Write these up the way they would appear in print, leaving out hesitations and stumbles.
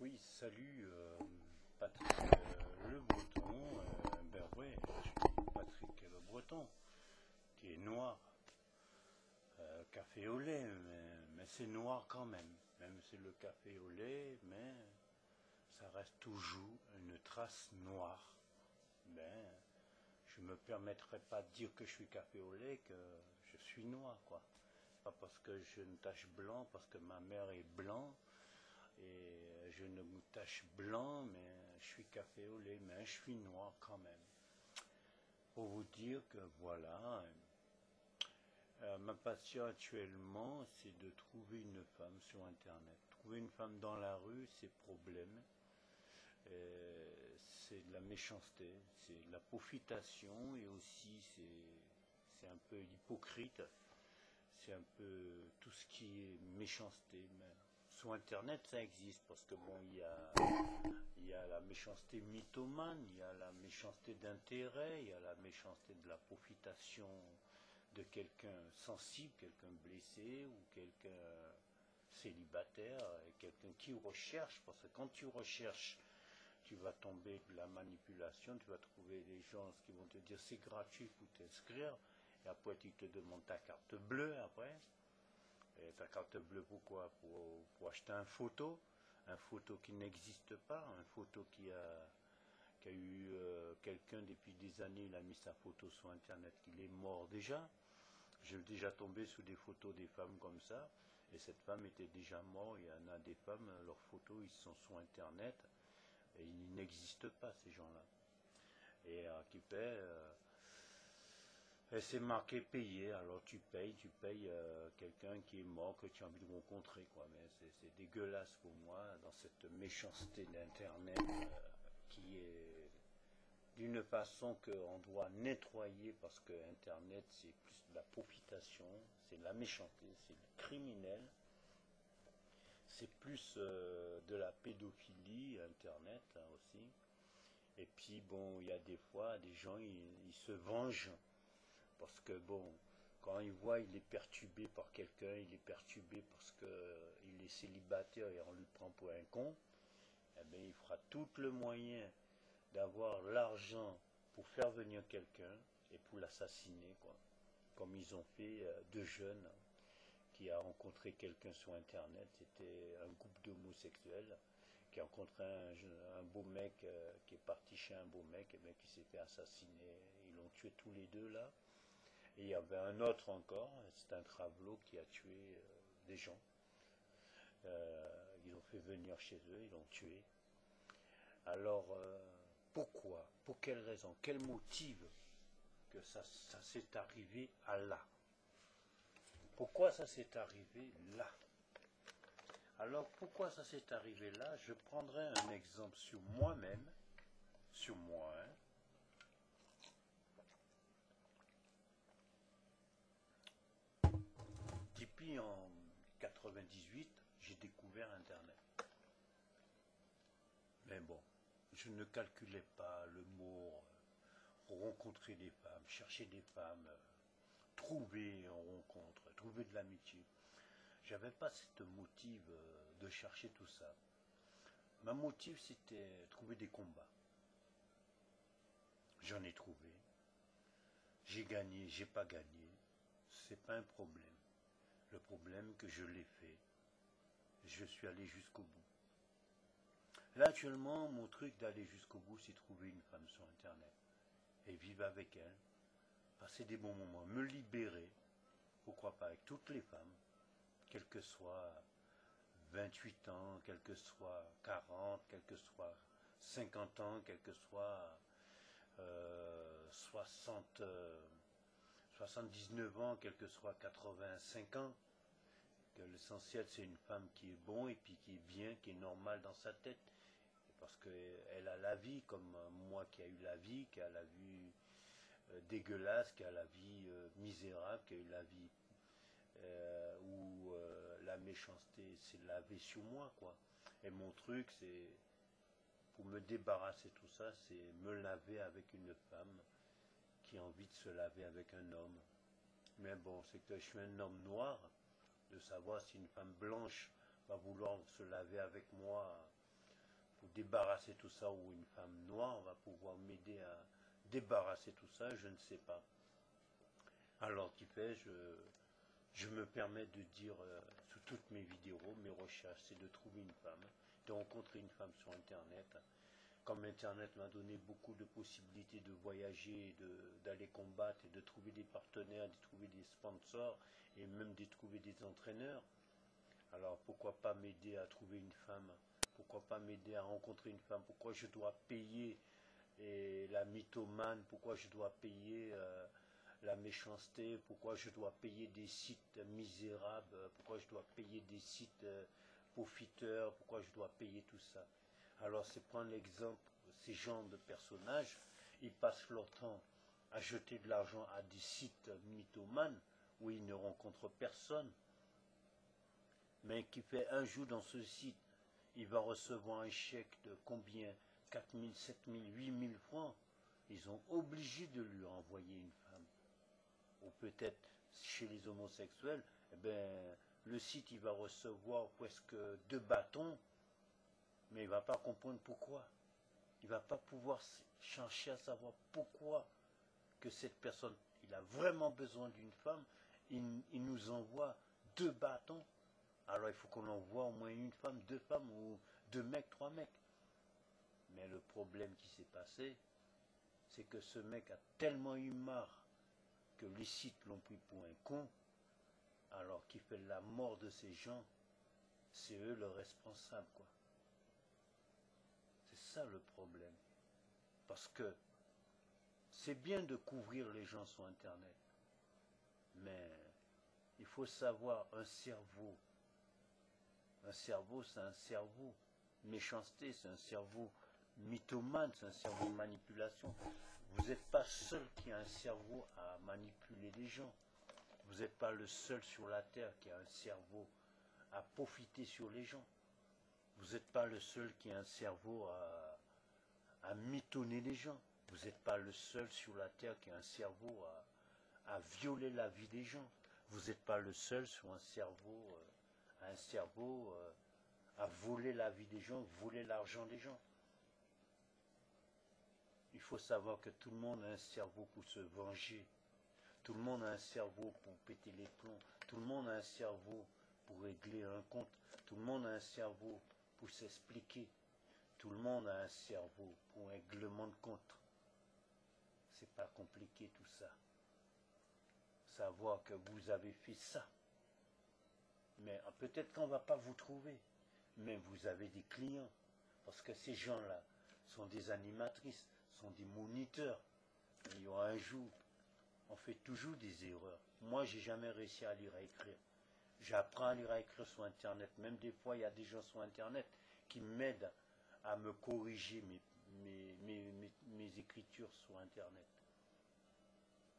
Oui, salut Patrick Le Breton. Ben ouais, je suis Patrick Le Breton, qui est noir, café au lait, mais c'est noir quand même. Même c'est le café au lait, mais ça reste toujours une trace noire. Ben, je me permettrai pas de dire que je suis café au lait que je suis noir, quoi. Pas parce que j'ai une tache blanc, parce que ma mère est blanc. Et je ne me tache blanc, mais je suis café au lait, mais je suis noir quand même. Pour vous dire que voilà, ma passion actuellement, c'est de trouver une femme sur Internet. Trouver une femme dans la rue, c'est problème. C'est de la méchanceté, c'est de la profitation et aussi c'est un peu hypocrite. C'est un peu tout ce qui est méchanceté. Mais sur Internet, ça existe parce que bon, il y a la méchanceté mythomane, il y a la méchanceté d'intérêt, il y a la méchanceté de la profitation de quelqu'un sensible, quelqu'un blessé ou quelqu'un célibataire, et quelqu'un qui recherche, parce que quand tu recherches, tu vas tomber de la manipulation, tu vas trouver des gens qui vont te dire c'est gratuit pour t'inscrire, et après tu te demandes ta carte bleue après. Et ta carte bleue pourquoi pour acheter un photo qui n'existe pas, un photo qui a eu quelqu'un depuis des années, il a mis sa photo sur internet, qu'il est mort déjà. J'ai déjà tombé sur des photos des femmes comme ça, et cette femme était déjà morte. Il y en a des femmes, leurs photos, ils sont sur internet, et ils n'existent pas ces gens-là. Et qui paient, et c'est marqué payé, alors tu payes quelqu'un qui est mort, que tu as envie de rencontrer, quoi. Mais c'est dégueulasse pour moi, dans cette méchanceté d'Internet qui est d'une façon qu'on doit nettoyer, parce que Internet c'est plus de la profitation, c'est de la méchanceté, c'est criminel, c'est plus de la pédophilie, Internet hein, aussi. Et puis bon, il y a des fois des gens, ils se vengent parce que bon, quand il voit il est perturbé par quelqu'un, il est perturbé parce qu'il est célibataire et on lui prend pour un con, eh bien, il fera tout le moyen d'avoir l'argent pour faire venir quelqu'un et pour l'assassiner, quoi. Comme ils ont fait deux jeunes qui a rencontré quelqu'un sur Internet, c'était un groupe d'homosexuels qui a rencontré un beau mec qui est parti chez un beau mec et bien qui s'est fait assassiner. Ils l'ont tué tous les deux là. Et il y avait un autre encore, c'est un travelot qui a tué des gens. Ils ont fait venir chez eux, ils l'ont tué. Alors, pourquoi? Pour quelle raison? Quel motive que ça s'est arrivé à là? Pourquoi ça s'est arrivé là? Alors, pourquoi ça s'est arrivé là? Je prendrai un exemple sur moi-même, sur moi. Hein. Depuis en 98, j'ai découvert Internet. Mais bon, je ne calculais pas le mot rencontrer des femmes, chercher des femmes, trouver en rencontre, trouver de l'amitié. J'avais pas cette motive de chercher tout ça. Ma motive c'était trouver des combats. J'en ai trouvé. J'ai gagné, j'ai pas gagné. C'est pas un problème. Le problème que je l'ai fait. Je suis allé jusqu'au bout. Là actuellement, mon truc d'aller jusqu'au bout, c'est trouver une femme sur internet. Et vivre avec elle. Passer des bons moments. Me libérer. Pourquoi pas avec toutes les femmes. Quelles que soient 28 ans, quel que soit 40, quel que soit 50 ans, quel que soit 60, 79 ans, quel que soit 85 ans. Que l'essentiel c'est une femme qui est bon et puis qui est bien, qui est normale dans sa tête. Parce qu'elle a la vie comme moi qui a eu la vie, qui a la vie dégueulasse, qui a la vie misérable, qui a eu la vie où la méchanceté s'est lavée sur moi, quoi. Et mon truc, c'est, pour me débarrasser de tout ça, c'est me laver avec une femme qui a envie de se laver avec un homme. Mais bon, c'est que je suis un homme noir, de savoir si une femme blanche va vouloir se laver avec moi pour débarrasser tout ça, ou une femme noire va pouvoir m'aider à débarrasser tout ça, je ne sais pas. Alors, qui fait, je me permets de dire sous toutes mes vidéos, mes recherches, c'est de trouver une femme, de rencontrer une femme sur Internet. Comme Internet m'a donné beaucoup de possibilités de voyager, d'aller combattre et de trouver des partenaires, de trouver des sponsors et même de trouver des entraîneurs. Alors pourquoi pas m'aider à trouver une femme? Pourquoi pas m'aider à rencontrer une femme? Pourquoi je dois payer la mythomane? Pourquoi je dois payer la méchanceté? Pourquoi je dois payer des sites misérables? Pourquoi je dois payer des sites profiteurs? Pourquoi je dois payer tout ça? Alors c'est prendre l'exemple, ces genres de personnages, ils passent leur temps à jeter de l'argent à des sites mythomanes où ils ne rencontrent personne, mais qui fait un jour dans ce site, il va recevoir un chèque de combien? 4 000, 7 000, 8 000 francs. Ils sont obligés de lui renvoyer une femme. Ou peut-être chez les homosexuels, eh ben, le site il va recevoir presque 2 bâtons, mais il ne va pas comprendre pourquoi. Il ne va pas pouvoir chercher à savoir pourquoi que cette personne, il a vraiment besoin d'une femme, il nous envoie 2 bâtons. Alors il faut qu'on envoie au moins une femme, 2 femmes, ou 2 mecs, 3 mecs. Mais le problème qui s'est passé, c'est que ce mec a tellement eu marre que les sites l'ont pris pour un con, alors qu'il fait la mort de ces gens, c'est eux le responsable, quoi. C'est ça le problème. Parce que c'est bien de couvrir les gens sur Internet, mais il faut savoir, un cerveau, c'est un cerveau. Méchanceté, c'est un cerveau mythomane, c'est un cerveau de manipulation. Vous n'êtes pas seul qui a un cerveau à manipuler les gens. Vous n'êtes pas le seul sur la terre qui a un cerveau à profiter sur les gens. Vous n'êtes pas le seul qui a un cerveau à mitonner les gens. Vous n'êtes pas le seul sur la terre qui a un cerveau à violer la vie des gens. Vous n'êtes pas le seul sur un cerveau à voler la vie des gens, voler l'argent des gens. Il faut savoir que tout le monde a un cerveau pour se venger. Tout le monde a un cerveau pour péter les plombs. Tout le monde a un cerveau pour régler un compte. Tout le monde a un cerveau pour s'expliquer. Tout le monde a un cerveau pour un règlement de compte. C'est pas compliqué tout ça. Savoir que vous avez fait ça. Mais peut-être qu'on ne va pas vous trouver. Mais vous avez des clients. Parce que ces gens-là sont des animatrices, sont des moniteurs. Et il y aura un jour, on fait toujours des erreurs. Moi, j'ai jamais réussi à lire et à écrire. J'apprends à lire et à écrire sur Internet. Même des fois, il y a des gens sur Internet qui m'aident à me corriger mes écritures sur Internet.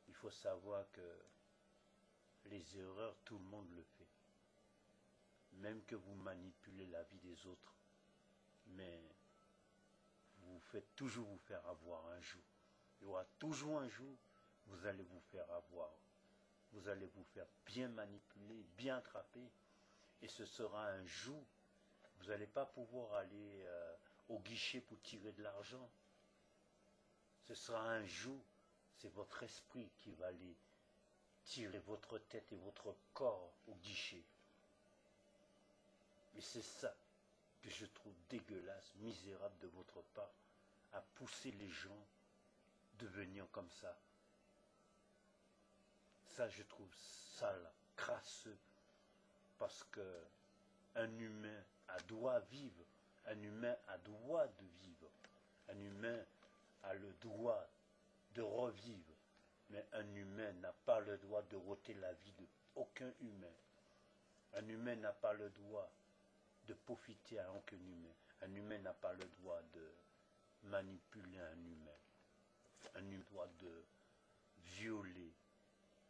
Il faut savoir que les erreurs, tout le monde le fait. Même que vous manipulez la vie des autres. Mais vous faites toujours vous faire avoir un jour. Il y aura toujours un jour, vous allez vous faire avoir. Vous allez vous faire bien manipuler, bien attraper. Et ce sera un jour, vous n'allez pas pouvoir aller au guichet pour tirer de l'argent. Ce sera un jour, c'est votre esprit qui va aller tirer votre tête et votre corps au guichet. Et c'est ça que je trouve dégueulasse, misérable de votre part, à pousser les gens de venir comme ça. Ça, je trouve sale, crasseux, parce que un humain a droit à vivre, un humain a droit de vivre, un humain a le droit de revivre, mais un humain n'a pas le droit de ôter la vie d'aucun humain. Un humain n'a pas le droit de profiter à aucun humain. Un humain n'a pas le droit de manipuler un humain. Un humain doit de violer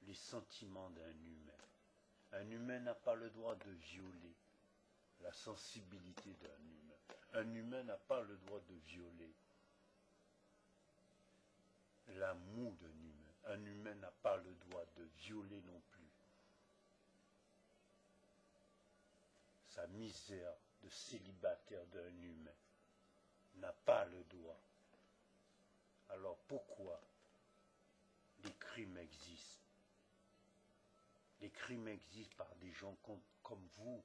les sentiments d'un humain. Un humain n'a pas le droit de violer la sensibilité d'un humain. Un humain n'a pas le droit de violer l'amour d'un humain. Un humain n'a pas le droit de violer non plus sa misère de célibataire d'un humain. n'a pas le droit. Alors pourquoi les crimes existent? Les crimes existent par des gens comme vous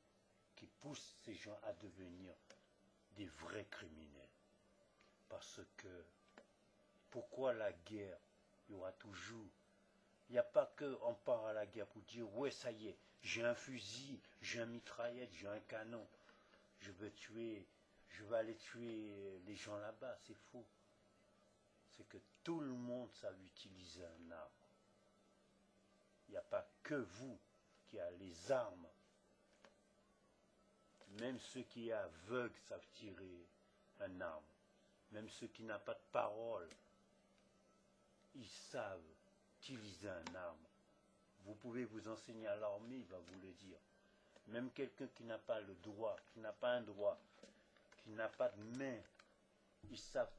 qui poussent ces gens à devenir des vrais criminels. Parce que pourquoi la guerre? Il y aura toujours. Il n'y a pas qu'on part à la guerre pour dire ouais ça y est, j'ai un fusil, j'ai une mitraillette, j'ai un canon, je vais aller tuer les gens là-bas. C'est faux. C'est que tout le monde savent utiliser un arme. Il n'y a pas que vous qui avez les armes. Même ceux qui sont aveugles savent tirer un arme. Même ceux qui n'ont pas de parole, ils savent utiliser un arme. Vous pouvez vous enseigner à l'armée, il va vous le dire. Même quelqu'un qui n'a pas le droit, qui n'a pas un droit, qui n'a pas de main, ils savent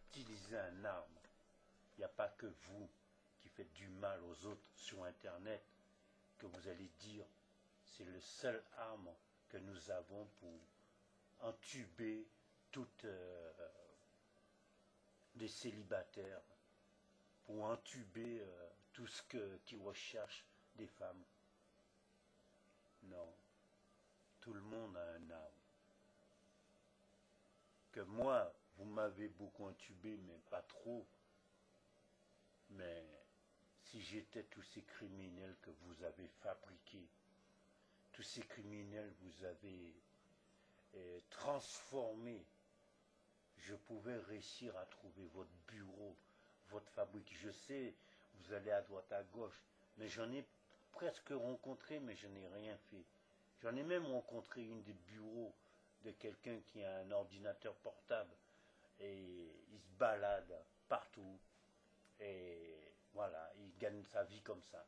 utiliser un arme. Il n'y a pas que vous qui faites du mal aux autres sur Internet que vous allez dire c'est le seul arme que nous avons pour entuber toutes les célibataires, pour entuber tout ce qui recherche des femmes. Non, tout le monde a un arme. Que moi, vous m'avez beaucoup entubé, mais pas trop. Mais si j'étais tous ces criminels que vous avez fabriqués, tous ces criminels que vous avez transformés, je pouvais réussir à trouver votre bureau, votre fabrique. Je sais, vous allez à droite, à gauche, mais j'en ai presque rencontré, mais je n'ai rien fait. J'en ai même rencontré une des bureaux de quelqu'un qui a un ordinateur portable et il se balade partout et voilà, il gagne sa vie comme ça.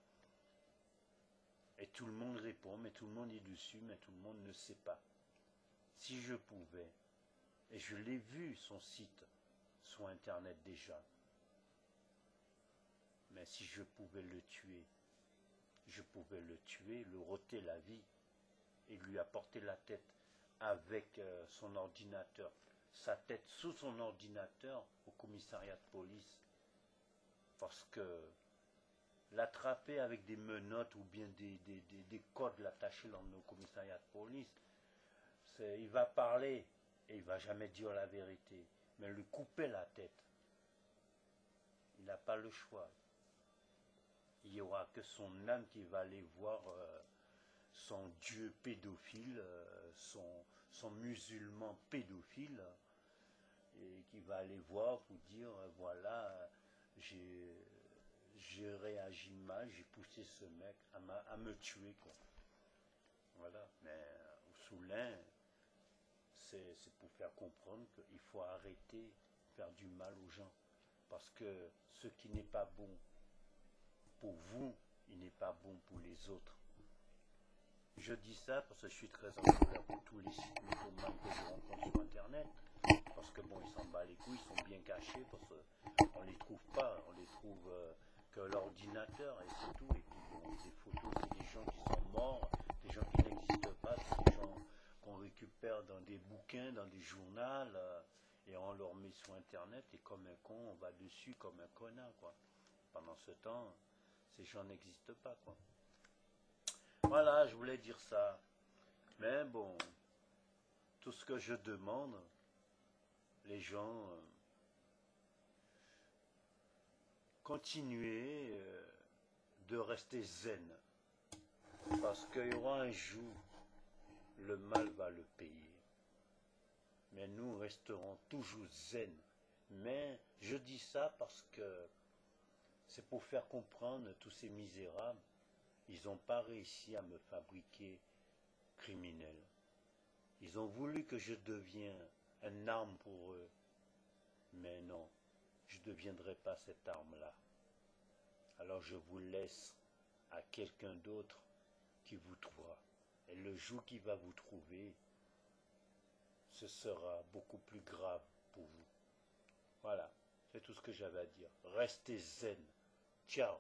Et tout le monde répond, mais tout le monde est dessus, mais tout le monde ne sait pas. Si je pouvais, et je l'ai vu son site sur Internet déjà, mais si je pouvais le tuer, je pouvais le tuer, le ôter la vie et lui apporter la tête avec son ordinateur, sa tête sous son ordinateur au commissariat de police. Parce que l'attraper avec des menottes ou bien des codes l'attacher dans nos commissariats de police, il va parler et il ne va jamais dire la vérité. Mais lui couper la tête, il n'a pas le choix. Il n'y aura que son âme qui va aller voir son dieu pédophile, son musulman pédophile, et qui va aller voir pour dire, voilà, j'ai réagi mal, j'ai poussé ce mec à me tuer, quoi. Voilà, mais Soulin, c'est pour faire comprendre qu'il faut arrêter de faire du mal aux gens. Parce que ce qui n'est pas bon pour vous, il n'est pas bon pour les autres. Je dis ça parce que je suis très en colère pour tous les sites mythomanes que je rencontre sur Internet. Parce que bon, ils s'en battent les couilles, ils sont bien cachés, parce qu'on ne les trouve pas, on les trouve que l'ordinateur et c'est tout. Et puis bon, des photos, c'est des gens qui sont morts, des gens qui n'existent pas, c'est des gens qu'on récupère dans des bouquins, dans des journaux, et on leur met sur Internet, et comme un con, on va dessus comme un connard, quoi. Pendant ce temps, ces gens n'existent pas, quoi. Voilà, je voulais dire ça. Mais bon, tout ce que je demande, les gens, continuez de rester zen. Parce qu'il y aura un jour, le mal va le payer. Mais nous resterons toujours zen. Mais je dis ça parce que c'est pour faire comprendre tous ces misérables. Ils n'ont pas réussi à me fabriquer criminel. Ils ont voulu que je devienne une arme pour eux. Mais non, je ne deviendrai pas cette arme-là. Alors je vous laisse à quelqu'un d'autre qui vous trouvera. Et le jour qu'il va vous trouver, ce sera beaucoup plus grave pour vous. Voilà, c'est tout ce que j'avais à dire. Restez zen. Ciao.